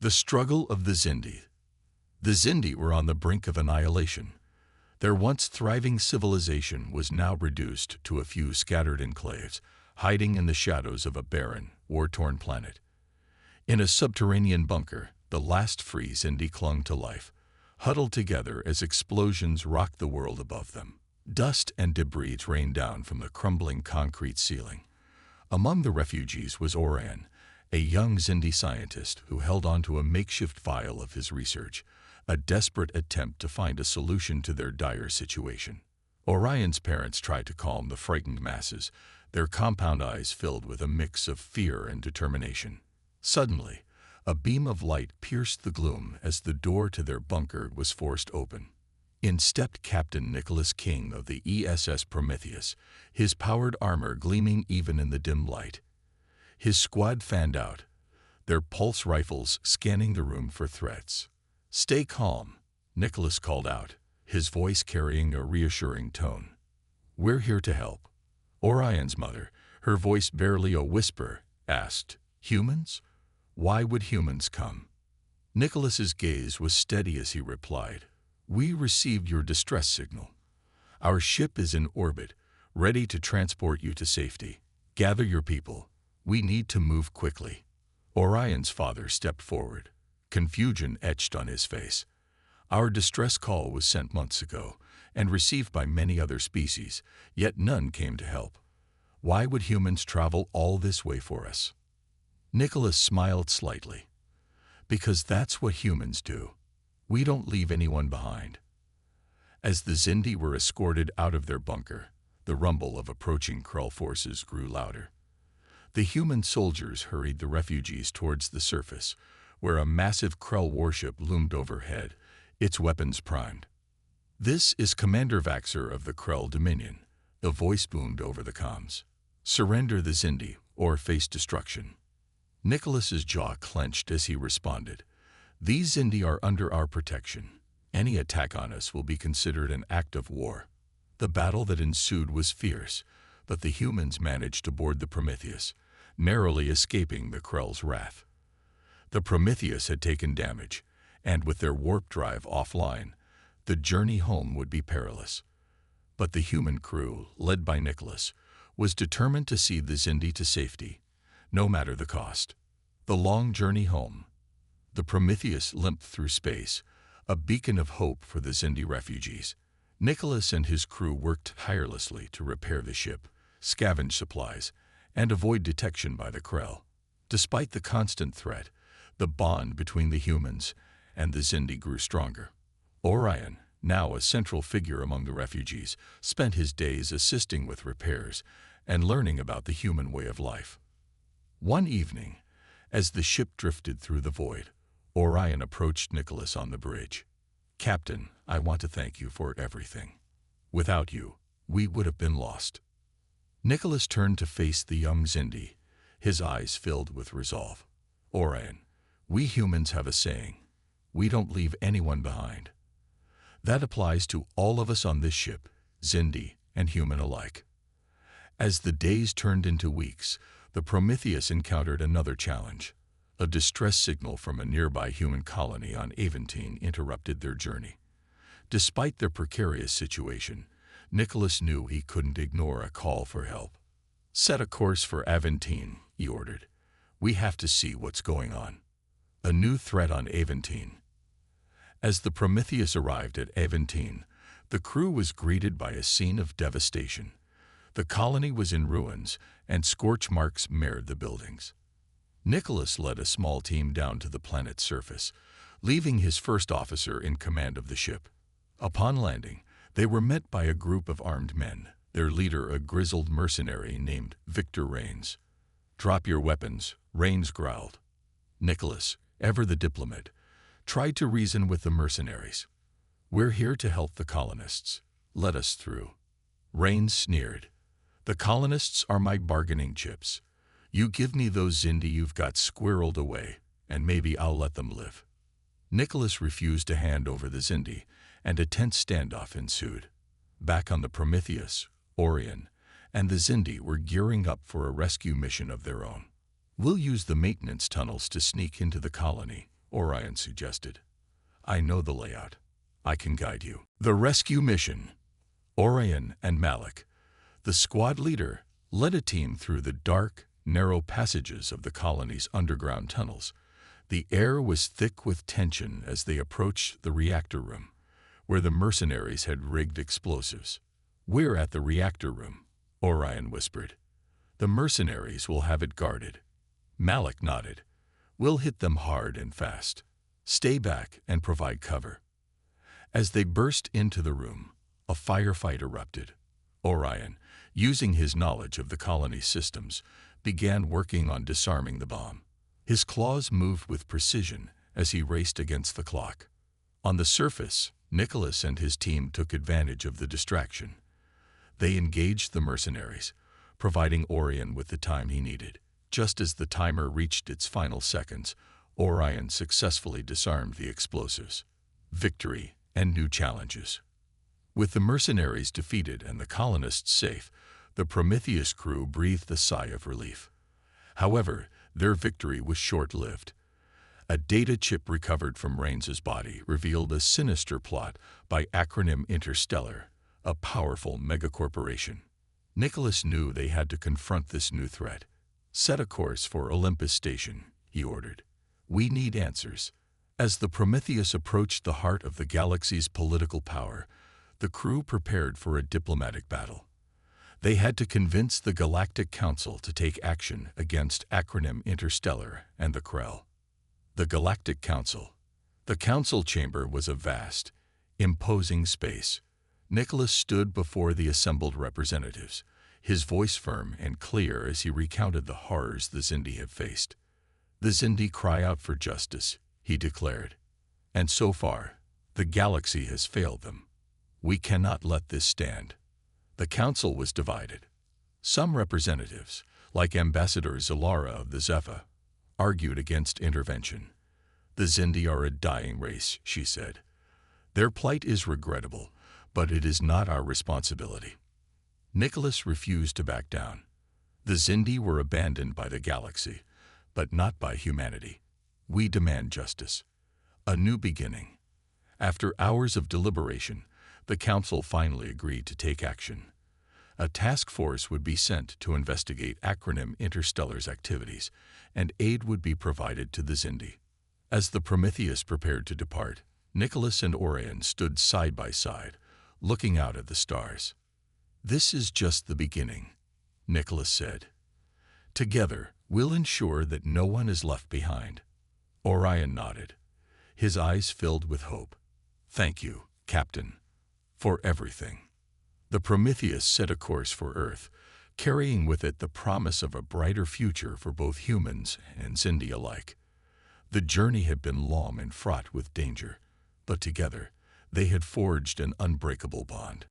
The struggle of the Xindi. The Xindi were on the brink of annihilation. Their once thriving civilization was now reduced to a few scattered enclaves, hiding in the shadows of a barren, war-torn planet. In a subterranean bunker, the last free Xindi clung to life, huddled together as explosions rocked the world above them. Dust and debris rained down from the crumbling concrete ceiling. Among the refugees was Orion, a young Xindi scientist who held onto a makeshift vial of his research, a desperate attempt to find a solution to their dire situation. Orion's parents tried to calm the frightened masses, their compound eyes filled with a mix of fear and determination. Suddenly, a beam of light pierced the gloom as the door to their bunker was forced open. In stepped Captain Nicholas King of the ESS Prometheus, his powered armor gleaming even in the dim light. His squad fanned out, their pulse rifles scanning the room for threats. "Stay calm," Nicholas called out, his voice carrying a reassuring tone. "We're here to help." Orion's mother, her voice barely a whisper, asked, "Humans? Why would humans come?" Nicholas's gaze was steady as he replied, "We received your distress signal. Our ship is in orbit, ready to transport you to safety. Gather your people. We need to move quickly." Orion's father stepped forward, confusion etched on his face. "Our distress call was sent months ago and received by many other species, yet none came to help. Why would humans travel all this way for us?" Nicholas smiled slightly. "Because that's what humans do. We don't leave anyone behind." As the Xindi were escorted out of their bunker, the rumble of approaching Krull forces grew louder. The human soldiers hurried the refugees towards the surface, where a massive Krull warship loomed overhead, its weapons primed. "This is Commander Vaxer of the Krull Dominion," a voice boomed over the comms. "Surrender the Xindi, or face destruction." Nicholas's jaw clenched as he responded, "These Xindi are under our protection. Any attack on us will be considered an act of war." The battle that ensued was fierce, but the humans managed to board the Prometheus, narrowly escaping the Krull's wrath. The Prometheus had taken damage, and with their warp drive offline, the journey home would be perilous. But the human crew, led by Nicholas, was determined to see the Xindi to safety, no matter the cost. The long journey home. The Prometheus limped through space, a beacon of hope for the Xindi refugees. Nicholas and his crew worked tirelessly to repair the ship, scavenge supplies, and avoid detection by the Krull. Despite the constant threat, the bond between the humans and the Xindi grew stronger. Orion, now a central figure among the refugees, spent his days assisting with repairs and learning about the human way of life. One evening, as the ship drifted through the void, Orion approached Nicholas on the bridge. "Captain, I want to thank you for everything. Without you, we would have been lost." Nicholas turned to face the young Xindi, his eyes filled with resolve. "Orion, we humans have a saying, we don't leave anyone behind. That applies to all of us on this ship, Xindi and human alike." As the days turned into weeks, the Prometheus encountered another challenge. A distress signal from a nearby human colony on Aventine interrupted their journey. Despite their precarious situation, Nicholas knew he couldn't ignore a call for help. "Set a course for Aventine," he ordered. "We have to see what's going on." A new threat on Aventine. As the Prometheus arrived at Aventine, the crew was greeted by a scene of devastation. The colony was in ruins, and scorch marks marred the buildings. Nicholas led a small team down to the planet's surface, leaving his first officer in command of the ship. Upon landing, they were met by a group of armed men, their leader a grizzled mercenary named Victor Rains. "Drop your weapons," Rains growled. Nicholas, ever the diplomat, tried to reason with the mercenaries. "We're here to help the colonists. Let us through." Rains sneered. "The colonists are my bargaining chips. You give me those Xindi you've got squirreled away, and maybe I'll let them live." Nicholas refused to hand over the Xindi, and a tense standoff ensued. Back on the Prometheus, Orion and the Xindi were gearing up for a rescue mission of their own. "We'll use the maintenance tunnels to sneak into the colony," Orion suggested. I know the layout. I can guide you. The rescue mission. Orion and Malik, the squad leader, led a team through the dark, narrow passages of the colony's underground tunnels. The air was thick with tension as they approached the reactor room, where the mercenaries had rigged explosives. We're at the reactor room, Orion whispered. The mercenaries will have it guarded. Malik nodded. We'll hit them hard and fast. Stay back and provide cover. As they burst into the room, a firefight erupted. Orion, using his knowledge of the colony's systems, began working on disarming the bomb. His claws moved with precision as he raced against the clock. On the surface, Nicholas and his team took advantage of the distraction. They engaged the mercenaries, providing Orion with the time he needed. Just as the timer reached its final seconds, Orion successfully disarmed the explosives. Victory and new challenges. With the mercenaries defeated and the colonists safe, the Prometheus crew breathed a sigh of relief. However, their victory was short-lived. A data chip recovered from Raines's body revealed a sinister plot by acronym Interstellar, a powerful megacorporation. Nicholas knew they had to confront this new threat. Set a course for Olympus Station, he ordered. We need answers. As the Prometheus approached the heart of the galaxy's political power, the crew prepared for a diplomatic battle. They had to convince the Galactic Council to take action against acronym Interstellar and the Krell. The Galactic Council. The council chamber was a vast, imposing space. Nicholas stood before the assembled representatives, his voice firm and clear as he recounted the horrors the Xindi have faced. The Xindi cry out for justice, he declared. And so far, the galaxy has failed them. We cannot let this stand. The council was divided. Some representatives, like Ambassador Zalara of the Zephyr, argued against intervention. The Xindi are a dying race, she said. Their plight is regrettable, but it is not our responsibility. Nicholas refused to back down. The Xindi were abandoned by the galaxy, but not by humanity. We demand justice. A new beginning. After hours of deliberation, the council finally agreed to take action. A task force would be sent to investigate acronym Interstellar's activities, and aid would be provided to the Xindi. As the Prometheus prepared to depart, Nicholas and Orion stood side by side, looking out at the stars. This is just the beginning, Nicholas said. Together, we'll ensure that no one is left behind. Orion nodded, his eyes filled with hope. Thank you, Captain, for everything. The Prometheus set a course for Earth, carrying with it the promise of a brighter future for both humans and Xindi alike. The journey had been long and fraught with danger, but together, they had forged an unbreakable bond.